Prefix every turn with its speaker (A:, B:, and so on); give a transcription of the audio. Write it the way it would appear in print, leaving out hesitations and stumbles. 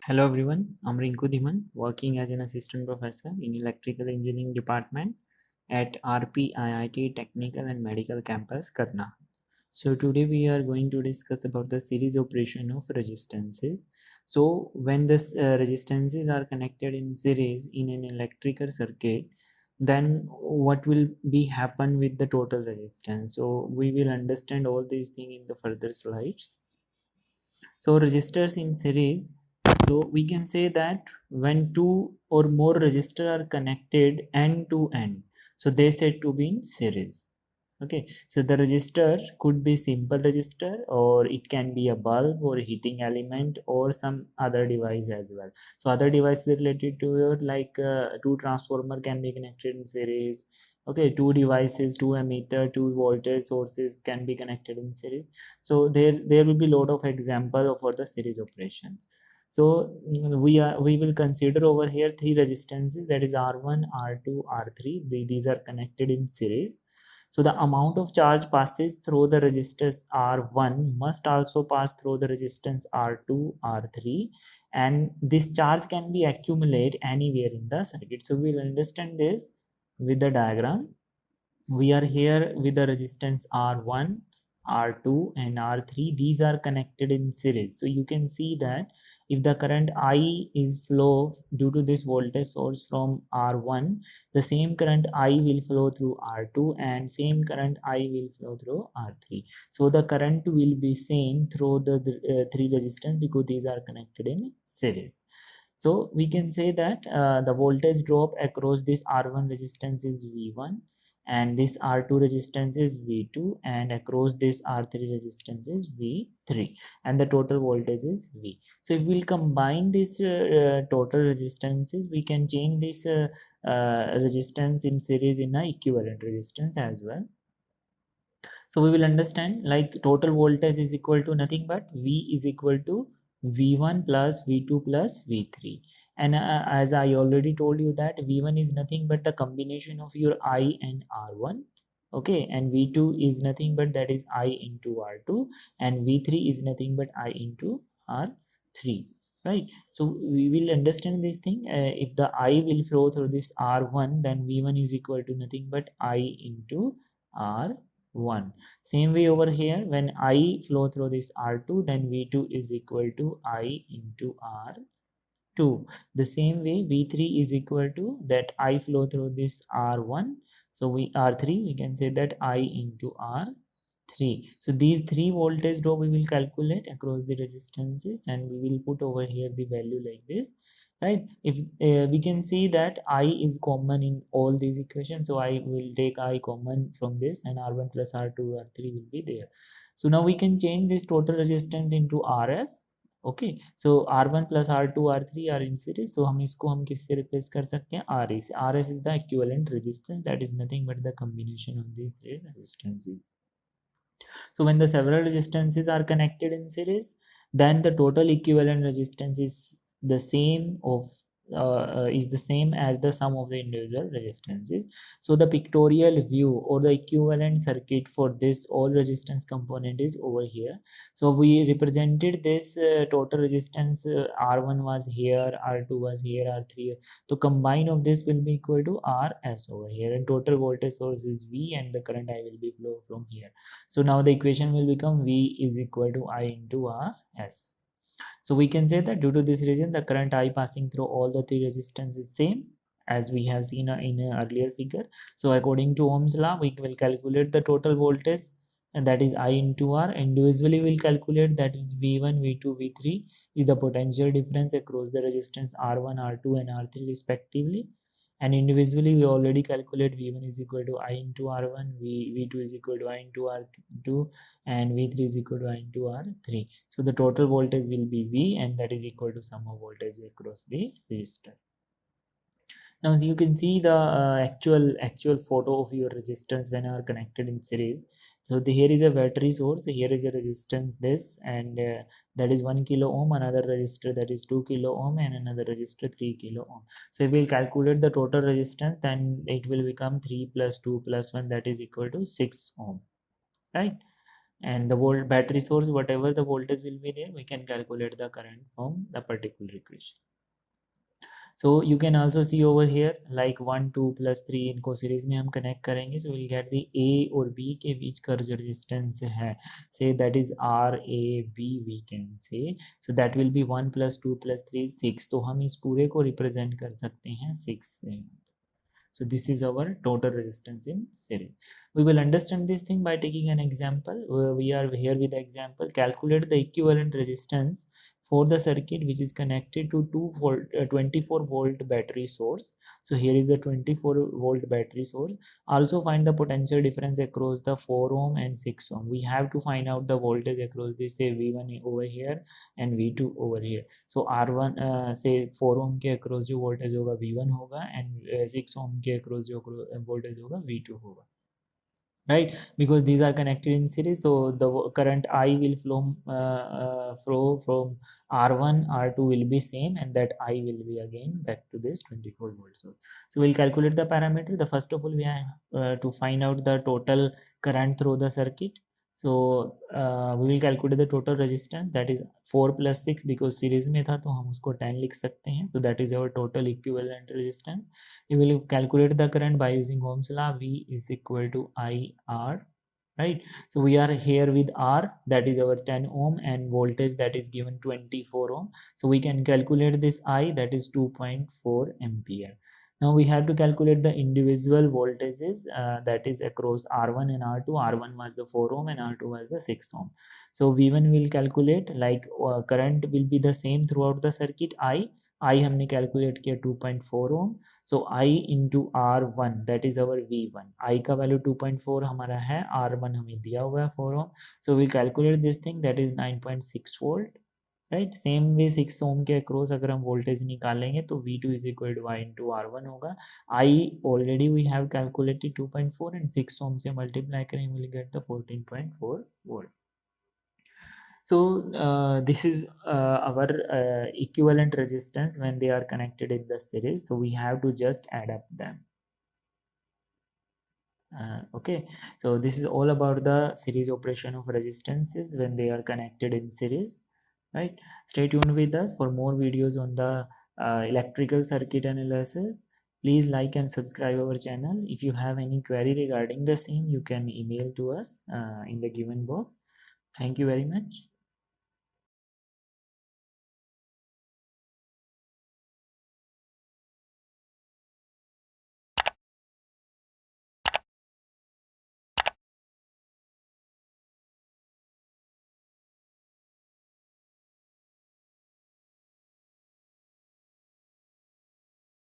A: Hello everyone, I'm Rinku Dhiman, working as an assistant professor in electrical engineering department at RPIIT Technical and Medical Campus, Karna. So today we are going to discuss about the series operation of resistances. So when this resistances are connected in series in an electrical circuit, then what will be happen with the total resistance? So we will understand all these things in the further slides. So resistors in series, so we can say that when two or more resistors are connected end to end, so they said to be in series. Okay, so the resistor could be simple resistor, or it can be a bulb or a heating element or some other device as well. So other devices related to it, like two transformer can be connected in series. Okay, two devices, two ammeter, two voltage sources can be connected in series. So there will be lot of example for the series operations. So we will consider over here three resistances, that is R1, R2, R3. These are connected in series. So the amount of charge passes through the resistors R1 must also pass through the resistance R2, R3, and this charge can be accumulated anywhere in the circuit. So we'll understand this with the diagram. We are here with the resistance R1, R2 and R3. These are connected in series. So you can see that if the current I is flow due to this voltage source from R1, the same current I will flow through R2 and same current I will flow through R3. So the current will be same through the three resistance because these are connected in series. So we can say that the voltage drop across this R1 resistance is V1, and this R2 resistance is V2, and across this R3 resistance is V3, and the total voltage is V. So if we'll combine this total resistances, we can change this resistance in series in a equivalent resistance as well. So we will understand like total voltage is equal to nothing but V is equal to V1 plus V2 plus V3. And as I already told you that V1 is nothing but the combination of your I and R1. Okay, and V2 is nothing but that is I into R2, and V3 is nothing but I into R3. Right, so we will understand this thing. If the I will flow through this R1, then V1 is equal to nothing but I into R1. Same way over here, when I flow through this R2, then V2 is equal to I into R2. The same way V3 is equal to that I flow through this R1. So we R3, we can say that I into R3. So these three voltage drop we will calculate across the resistances, and we will put over here the value like this. Right, if we can see that I is common in all these equations, so I will take I common from this, and R1 plus R2 R3 will be there. So now we can change this total resistance into RS. Okay, so R1 plus R2 R3 are in series. So हम इसको हम किससे replace कर सकते हैं? RE से. RS is the equivalent resistance, that is nothing but the combination of the three resistances. So when the several resistances are connected in series, then the total equivalent resistance is the same as the sum of the individual resistances. So the pictorial view or the equivalent circuit for this all resistance component is over here. So we represented this total resistance, R1 was here, R2 was here, R3. So combine of this will be equal to RS over here, and total voltage source is V, and the current I will be flow from here. So now the equation will become V is equal to I into RS. So we can say that due to this reason, the current I passing through all the three resistance is same as we have seen in an earlier figure. So according to Ohm's law, we will calculate the total voltage, and that is I into R. Individually we'll calculate, that is V1, V2, V3 is the potential difference across the resistance R1, R2 and R3 respectively. And individually we already calculate V1 is equal to I into R1, V2 is equal to I into R2, and V3 is equal to I into R3. So the total voltage will be V, and that is equal to sum of voltage across the resistor. Now as you can see the actual photo of your resistance when are connected in series. So here is a battery source, here is a resistance this, and that is 1 kilo ohm, another resistor that is 2 kilo ohm, and another resistor 3 kilo ohm. So if we calculate the total resistance, then it will become 3 plus 2 plus 1, that is equal to 6 ohm, right? and the battery source, whatever the voltage will be there, we can calculate the current from the particular equation. So you can also see over here like 1 2 plus 3 इनको series में हम connect करेंगे, so we'll get the A और B के बीच का जो resistance है, say that is RAB we can say, so that will be 1 plus 2 plus 3 6, तो हम इस पूरे को represent कर सकते हैं 6 से. So this is our total resistance in series. We will understand this thing by taking an example. We are here with the example. Calculate the equivalent resistance for the circuit which is connected to 24 volt battery source. So here is the 24 volt battery source. Also find the potential difference across the 4 ohm and 6 ohm. We have to find out the voltage across this, say V1 over here and V2 over here. So R1 से 4 ओम के across जो voltage होगा V1 होगा and 6 ohm के across जो voltage होगा V2 होगा, right? Because these are connected in series, so the current I will flow from R1 R2 will be same, and that I will be again back to this 24 volts. So we'll calculate the parameter. The first of all we have to find out the total current through the circuit. So we will calculate the total resistance, that is 4 plus 6, because series में था तो हम उसको 10 लिख सकते हैं. So that is our total equivalent resistance. You will calculate the current by using Ohm's law. V is equal to IR, right? So we are here with R, that is our 10 ohm, and voltage that is given 24 ohm. So we can calculate this I, that is 2.4 ampere. Now we have to calculate the individual voltages, that is across R1 and R2. R1 was the 4 ohm and R2 was the 6 ohm. So V1 will calculate like current will be the same throughout the circuit. I हमने calculate किया 2.4 ohm. So I into R1 that is our V1. I का value 2.4 हमारा है, R1 हमें दिया हुआ है 4 ohm. So will calculate this thing, that is 9.6 volt, right. Same way 6 ohm के अक्रॉस अगर हम वोल्टेज निकालेंगे तो V2 is equal to I into R1 होगा. I already we have calculated 2.4 and 6 ohm से मल्टीप्लाई करेंगे, will get the 14.4 volt. So this is our equivalent resistance when they are connected in the series. So we have to just add up them. Okay, so this is all about the series operation of resistances when they are connected in series, right? Stay tuned with us for more videos on the electrical circuit analysis. Please like and subscribe our channel. If you have any query regarding the same, you can email to us in the given box. Thank you very much.